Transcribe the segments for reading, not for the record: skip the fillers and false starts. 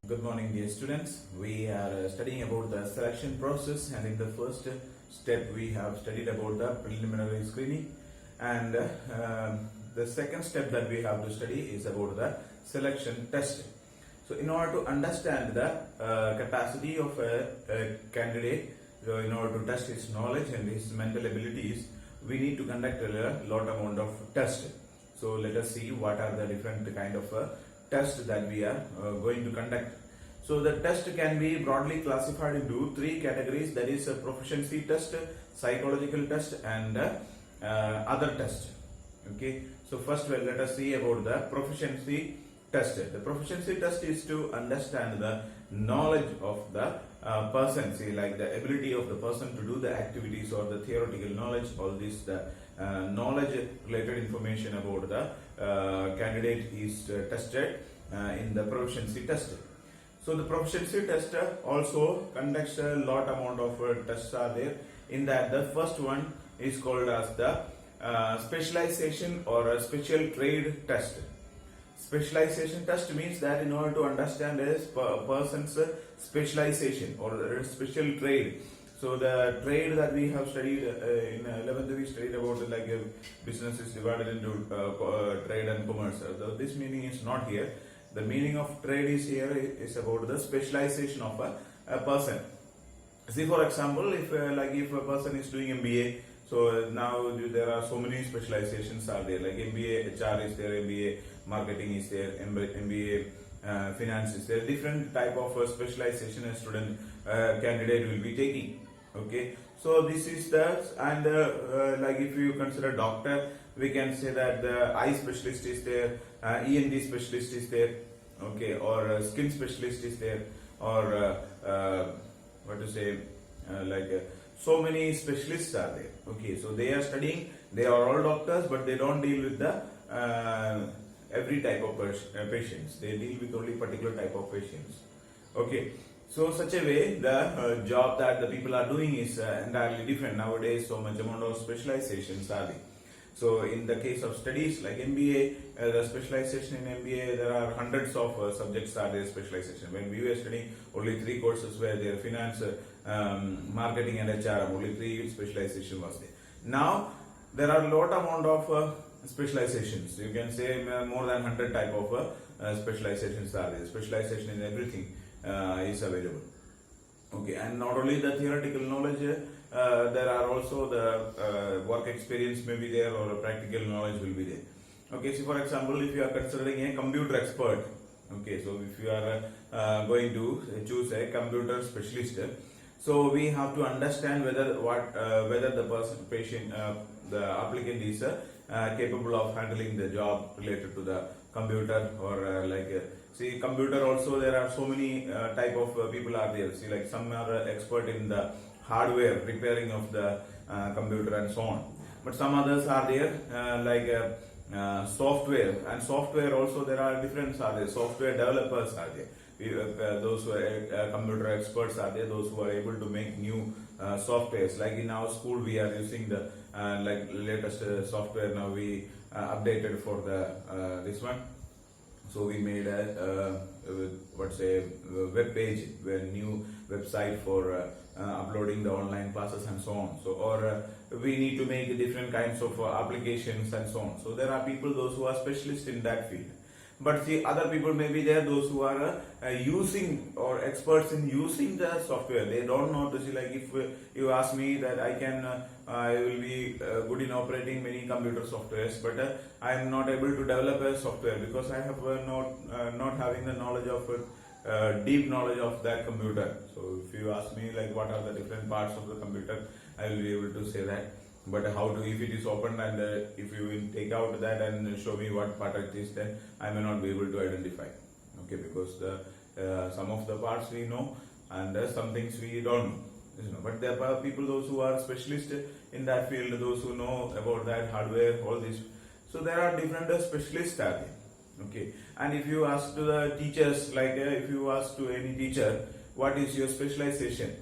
Good morning, dear students. We are studying about the selection process, and in the first step we have studied about the preliminary screening, and the second step that we have to study is about the selection test. So in order to understand the capacity of a candidate, in order to test his knowledge and his mental abilities, we need to conduct a lot amount of tests. So let us see what are the different kind of test that we are going to conduct. So the test can be broadly classified into three categories, that is a proficiency test, psychological test, and other test. Okay, so first let us see about the proficiency test. The proficiency test is to understand the knowledge of the person, say like the ability of the person to do the activities or the theoretical knowledge, all this the knowledge related information about the candidate is tested in the proficiency test. So the proficiency test also conducts a lot amount of tests are there. In that, the first one is called as the specialization or a special trade test. Specialization test means that in order to understand a person's specialization or a special trade. So the trade that we have studied in 11th, we studied about like business is divided into trade and commerce. So this meaning is not here. The meaning of trade is here is about the specialization of a person. See, for example, if a person is doing MBA, so now there are so many specializations are there, like MBA HR is there, MBA marketing is there, MBA finance is there. Different type of specialization a student candidate will be taking. Okay, so this is the, and like if you consider doctor, we can say that the eye specialist is there, ENT specialist is there, okay, or skin specialist is there, or what to say, so many specialists are there. Okay, so they are studying, they are all doctors, but they don't deal with the every type of patients. They deal with only particular type of patients. Okay, so such a way the job that the people are doing is entirely different nowadays. So much amount of specializations are there. So in the case of studies like MBA, the specialization in MBA, there are hundreds of subjects are there specialization. When we were studying, only 3 courses were there: finance, marketing and HR. Only 3 specialization was there. Now there are a lot amount of specializations. You can say more than 100 type of specializations are there. Specialization in everything is available. Okay, and not only the theoretical knowledge, there are also the work experience may be there, or a practical knowledge will be there. Okay, so for example, if you are considering a computer expert, okay, so if you are going to choose a computer specialist, so we have to understand whether the applicant is capable of handling the job related to the computer, or see, computer also there are so many type of people are there. See, like some are expert in the hardware, repairing of the computer and so on. But some others are there software, and software also there are different are there. Software developers are there. Those who are computer experts are there. Those who are able to make new softwares. Like in our school, we are using the latest software now. We updated for the this one. So we made a web page, a new website for uploading the online classes and so on. So or we need to make different kinds of applications and so on. So there are people, those who are specialists in that field. But see, other people may be there, those who are using or experts in using the software. They don't know to see, like if you ask me that I will be good in operating many computer softwares, but I am not able to develop a software because I have not having the knowledge of deep knowledge of that computer. So if you ask me like what are the different parts of the computer, I will be able to say that. But how to, if it is open and if you will take out that and show me what part it is, then I may not be able to identify. Okay, because some of the parts we know and some things we don't know. But there are people, those who are specialists in that field, those who know about that hardware, all this. So there are different specialists are there. Okay, and if you ask to the teachers, like if you ask to any teacher, what is your specialization?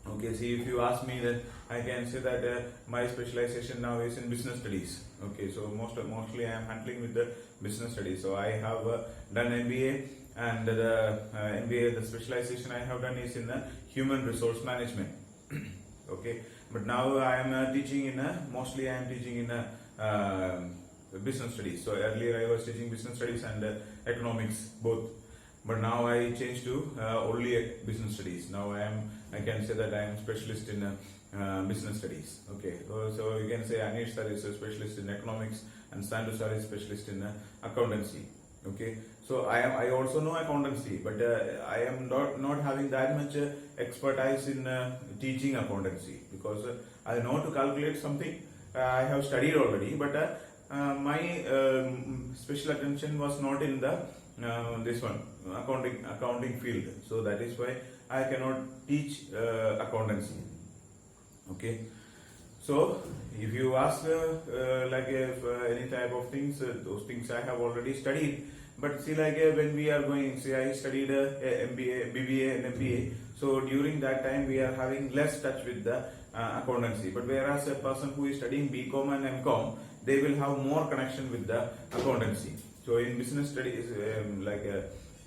Okay, see, if you ask me that I can say that my specialization now is in business studies. Okay, so mostly I am handling with the business studies. So I have done MBA, and the MBA, the specialization I have done is in human resource management. Okay, but now I am teaching in mostly I am teaching in business studies. So earlier I was teaching business studies and economics both, but now I changed to only business studies. Now I can say that I am specialist in business studies. Okay, so you can say Anish sir is a specialist in economics and Sandu sir is specialist in accountancy. Okay, so I also know accountancy, but I am not having that much expertise in teaching accountancy, because I know to calculate something. I have studied already, but my special attention was not in the this one accounting field. So that is why I cannot teach accountancy. Okay, so if you ask like if any type of things, those things I have already studied. But see, like when we are going, see, I studied MBA, BBA and MBA. So during that time we are having less touch with the accountancy. But whereas a person who is studying BCom and MCom, they will have more connection with the accountancy. So in business studies,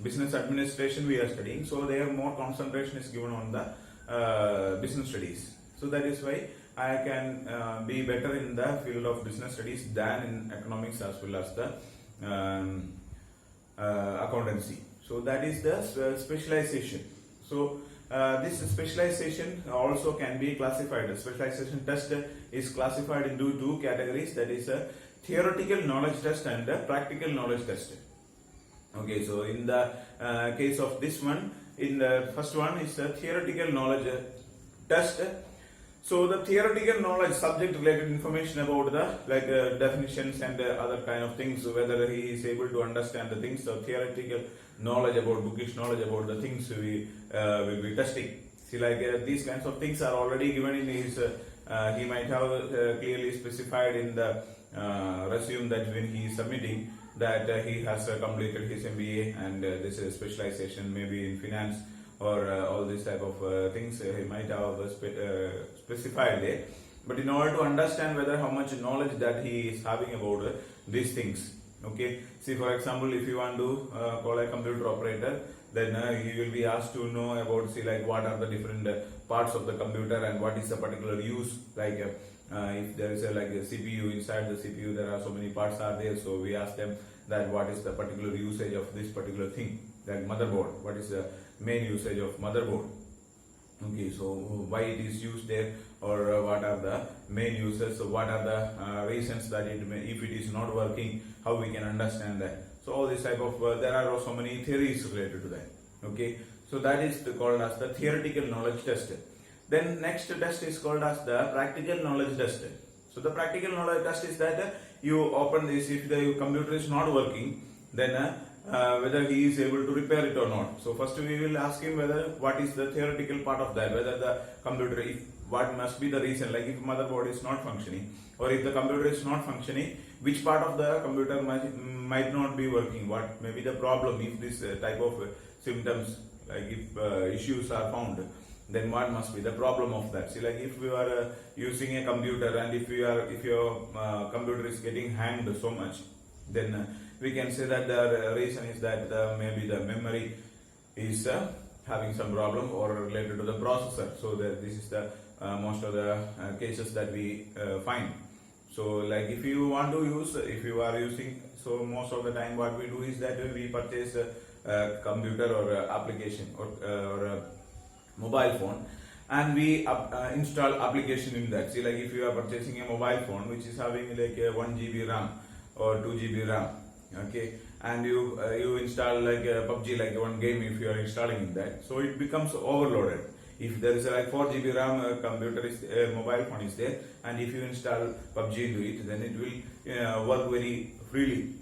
business administration we are studying, so there more concentration is given on the business studies. So that is why I can be better in the field of business studies than in economics as well as the accountancy. So that is the specialization. So this specialization also can be classified. The specialization test is classified into two categories, that is a theoretical knowledge test and a practical knowledge test. Okay, so in the case of this one, in the first one is the theoretical knowledge test. So the theoretical knowledge, subject related information about the definitions and other kind of things, whether he is able to understand the things. So theoretical knowledge about, bookish knowledge about the things we will be testing. See, like these kinds of things are already given in his, he might have clearly specified in the resume that when he is submitting that he has completed his MBA and this is specialization maybe in finance or all these type of things he might have specified there. But in order to understand whether how much knowledge that he is having about these things, okay, see, for example, if you want to call a computer operator, then you will be asked to know about, see, like what are the different parts of the computer and what is the particular use, like if there is a CPU, inside the CPU there are so many parts are there, so we ask them that what is the particular usage of this particular thing, like motherboard, what is the main usage of motherboard. Okay, so why it is used there, or what are the main uses, so what are the reasons that it may, if it is not working, how we can understand that. So all this type of there are so many theories related to that. Okay, so that is called as the theoretical knowledge test. Then next test is called as the practical knowledge test. So the practical knowledge test is that you open this, if the computer is not working, then whether he is able to repair it or not. So first we will ask him whether what is the theoretical part of that, whether the computer, if what must be the reason, like if motherboard is not functioning, or if the computer is not functioning, which part of the computer might not be working, what may be the problem, if this type of symptoms, like if issues are found, then what must be the problem of that. See, like if we are using a computer and if your computer is getting hanged so much, then we can say that the reason is that maybe the memory is having some problem or related to the processor. So that this is the most of the cases that we find. So like if you want to use, if you are using, so most of the time what we do is that we purchase a computer or application or a mobile phone, and we install application in that. See, like if you are purchasing a mobile phone which is having like a 1 GB RAM or 2 GB RAM, okay, and you install like a PUBG, like one game, if you are installing in that, so it becomes overloaded. If there is like 4 GB RAM computer is mobile phone is there, and if you install PUBG into it, then it will work very freely,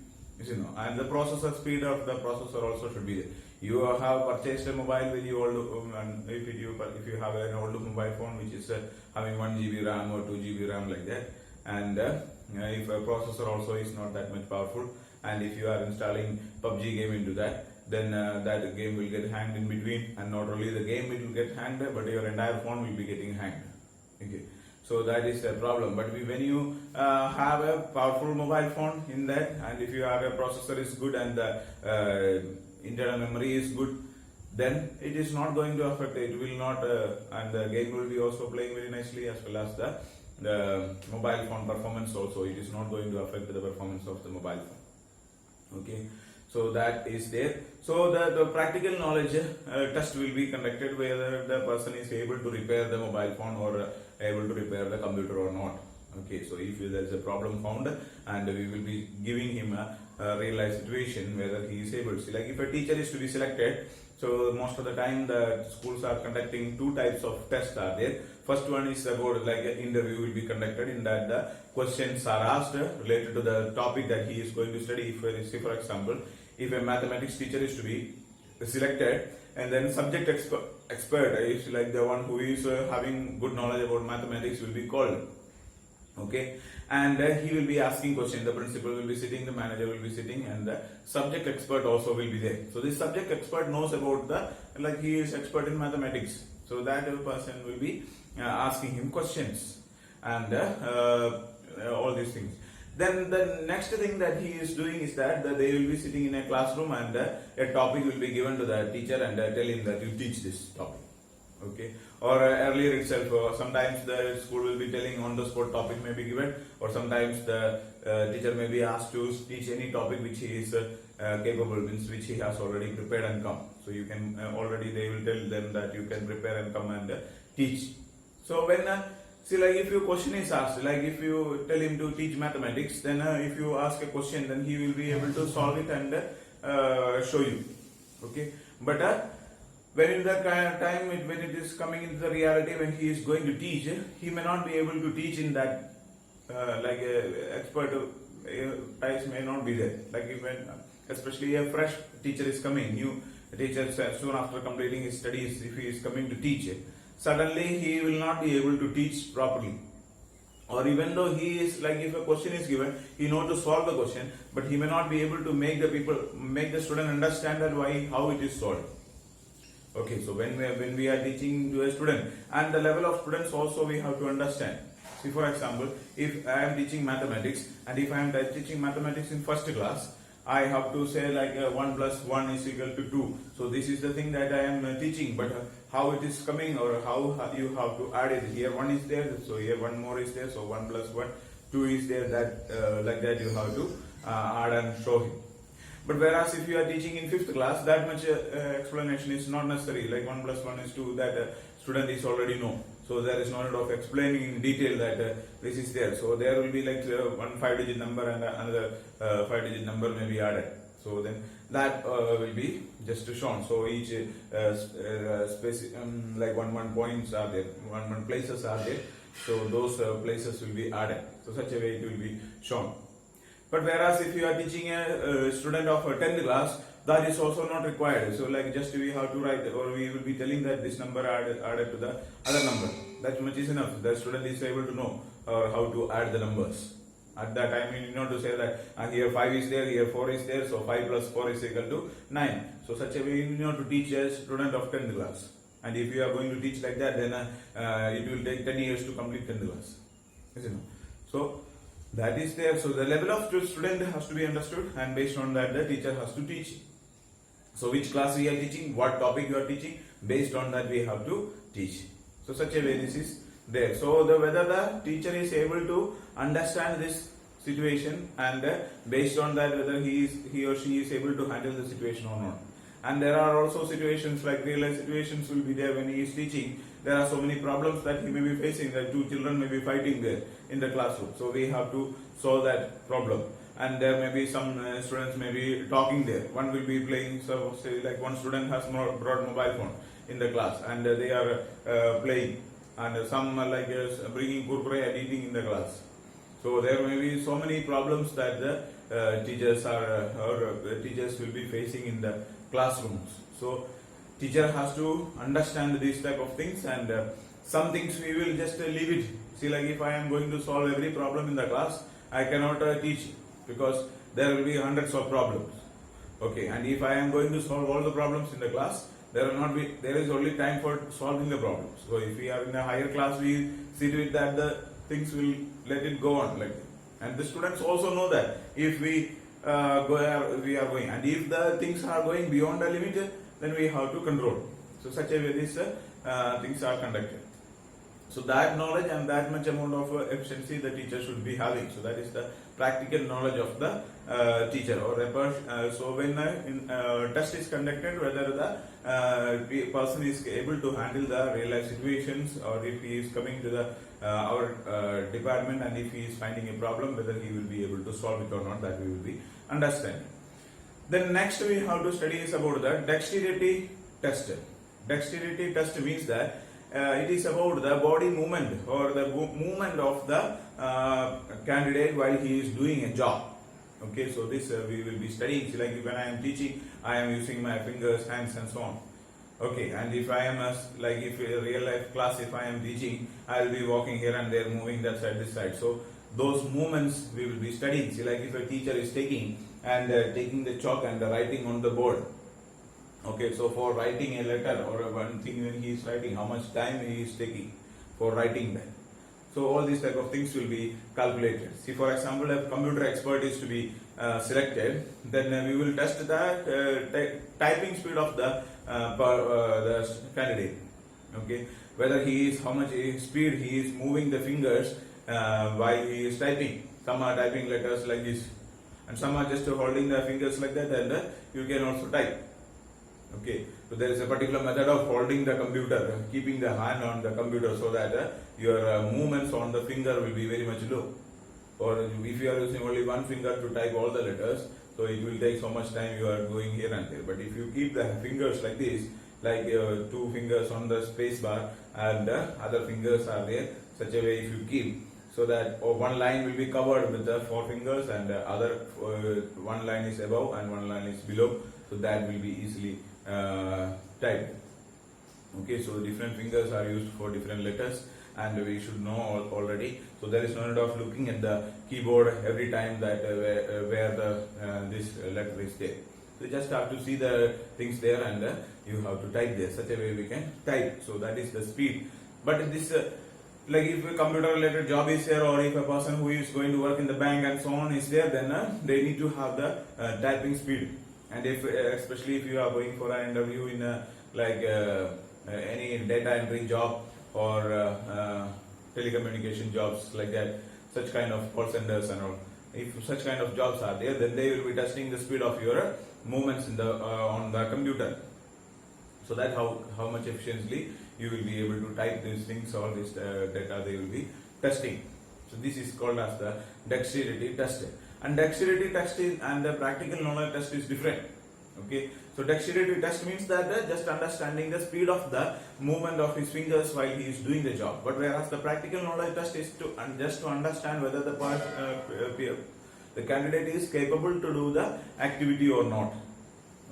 you know. And the processor speed of the processor also should be there. You have purchased a mobile very old, and if you have an old mobile phone which is having 1 GB RAM or 2 GB RAM like that, and if a processor also is not that much powerful, and if you are installing PUBG game into that, then that game will get hanged in between, and not only the game it will get hanged, but your entire phone will be getting hanged. Okay, So that is the problem. But when you have a powerful mobile phone in that, and if you have a processor is good and the internal memory is good, then it is not going to affect it. It will not, and the game will be also playing very nicely, as well as the mobile phone performance also. It is not going to affect the performance of the mobile phone. Okay, so that is there. So the practical knowledge test will be conducted whether the person is able to repair the mobile phone or able to repair the computer or not. Okay, so if there is a problem found, and we will be giving him a real life situation whether he is able to. Like if a teacher is to be selected, so most of the time the schools are conducting two types of tests are there. First one is about like an interview will be conducted, in that the questions are asked related to the topic that he is going to study. If say for example, if a mathematics teacher is to be selected, and then subject expert is like the one who is having good knowledge about mathematics will be called. Okay, and he will be asking questions. The principal will be sitting, the manager will be sitting, and the subject expert also will be there. So this subject expert knows about like he is expert in mathematics. So that person will be asking him questions and all these things. Then the next thing that he is doing is that they will be sitting in a classroom, and a topic will be given to the teacher, and tell him that you teach this topic. Okay, or earlier itself, sometimes the school will be telling on the spot topic may be given, or sometimes the teacher may be asked to teach any topic which he is capable, means which he has already prepared and come. So you can already, they will tell them that you can prepare and come and teach. So when see, like if your question is asked, like if you tell him to teach mathematics, then if you ask a question, then he will be able to solve it and show you. Okay, but when in the time when it is coming into the reality, when he is going to teach, he may not be able to teach in that like expert types may not be there. Like when especially a fresh teacher is coming, new teacher soon after completing his studies, if he is coming to teach, suddenly he will not be able to teach properly. Or even though he is like, if a question is given, he knows to solve the question, but he may not be able to make the student understand that how it is solved. Okay, so when we are teaching to a student, and the level of students also we have to understand. See, for example, if I am teaching mathematics, and if I am teaching mathematics in first class, I have to say like 1 plus 1 is equal to 2. So this is the thing that I am teaching, but how it is coming, or how you have to add it. Here 1 is there, so here 1 more is there, so 1 plus 1, 2 is there, that like that you have to add and show him. But whereas if you are teaching in 5th class, that much explanation is not necessary. Like 1 plus 1 is 2, that student is already know. So there is no need of explaining in detail that this is there. So there will be like one 5-digit number and another 5-digit number may be added. So then that will be just shown. So each space like one points are there, one places are there. So those places will be added. So such a way it will be shown. But whereas if you are teaching a student of 10th class, that is also not required. So like just we have to write, or we will be telling that this number added to the other number. That much is enough. The student is able to know how to add the numbers. At that time, you need not to say that here 5 is there, here 4 is there, so 5 plus 4 is equal to 9. So such a way you need not to teach a student of 10th class. And if you are going to teach like that, then it will take 10 years to complete 10th class. Isn't it? So that is there. So the level of student has to be understood, and based on that the teacher has to teach. So which class we are teaching, what topic you are teaching, based on that we have to teach. So such a way this is there. So whether the teacher is able to understand this situation, and based on that whether he or she is able to handle the situation or not. And there are also situations like real life situations will be there when he is teaching. There are so many problems that he may be facing, that 2 children may be fighting there in the classroom. So we have to solve that problem. And there may be some students may be talking there. One will be playing, so say like one student has brought mobile phone in the class, and they are playing, and some are like bringing kurkure and eating in the class. So there may be so many problems that the teachers will be facing in the classrooms. So teacher has to understand these type of things, and some things we will just leave it. See, like if I am going to solve every problem in the class, I cannot teach, because there will be hundreds of problems. Okay, and if I am going to solve all the problems in the class, there is only time for solving the problems. So if we are in a higher class, we see to it that the things will let it go on like that. And the students also know that if we we are going, and if the things are going beyond the limit, then we have to control. So such a way these things are conducted. So that knowledge and that much amount of efficiency the teacher should be having. So that is the practical knowledge of the teacher or so when a test is conducted, whether the person is able to handle the real life situations, or if he is coming to the our department and if he is finding a problem, whether he will be able to solve it or not, that we will be understanding. Then next we have to study is about the dexterity test. Dexterity test means that it is about the body movement or the movement of the candidate while he is doing a job. Okay, so this we will be studying. So like when I am teaching, I am using my fingers, hands, and so on. Okay, and if I am like if a real life class, if I am teaching, I will be walking here and there, moving that side, this side. So those movements we will be studying. See, like if a teacher is taking the chalk and writing on the board. Okay, so for writing a letter or one thing when he is writing, how much time he is taking for writing that. So all these type of things will be calculated. See, for example, if computer expert is to be selected, then we will test the typing speed of the candidate. Okay, whether he is how much speed he is moving the fingers while he is typing. Some are typing letters like this, and some are just holding the fingers like that, and you can also type. Okay, so there is a particular method of holding the computer, keeping the hand on the computer so that your movements on the finger will be very much low. Or if you are using only one finger to type all the letters, so it will take so much time, you are going here and there. But if you keep the fingers like this, like two fingers on the space bar and other fingers are there, such a way if you keep, so that one line will be covered with the four fingers and other one line is above and one line is below, so that will be easily typed. Okay, so different fingers are used for different letters, and we should know already. So there is no need of looking at the keyboard every time that where the this letter is there. So you just have to see the things there, and you have to type there. Such a way we can type. So that is the speed. But this like if a computer related job is there, or if a person who is going to work in the bank and so on is there, then they need to have the typing speed. And if especially if you are going for an interview in any data entry job or telecommunication jobs like that, such kind of call centers and all, if such kind of jobs are there, then they will be testing the speed of your movements in the on the computer, so that how much efficiently you will be able to type these things, all this data they will be testing. So this is called as the dexterity test. And dexterity test and the practical knowledge test is different. Okay, so dexterity test means that just understanding the speed of the movement of his fingers while he is doing the job. But whereas the practical knowledge test is just to understand whether the candidate is capable to do the activity or not.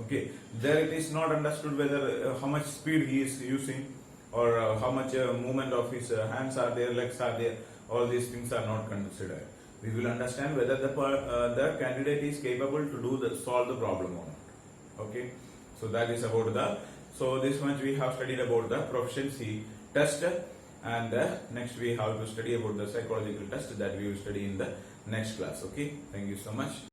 Okay, there it is not understood whether how much speed he is using, or how much movement of his hands are there, legs are there. All these things are not considered. We will understand whether the candidate is capable to solve the problem or not. Okay, so that is about so this much we have studied about the proficiency test, and next we have to study about the psychological test that we will study in the next class. Okay, thank you so much.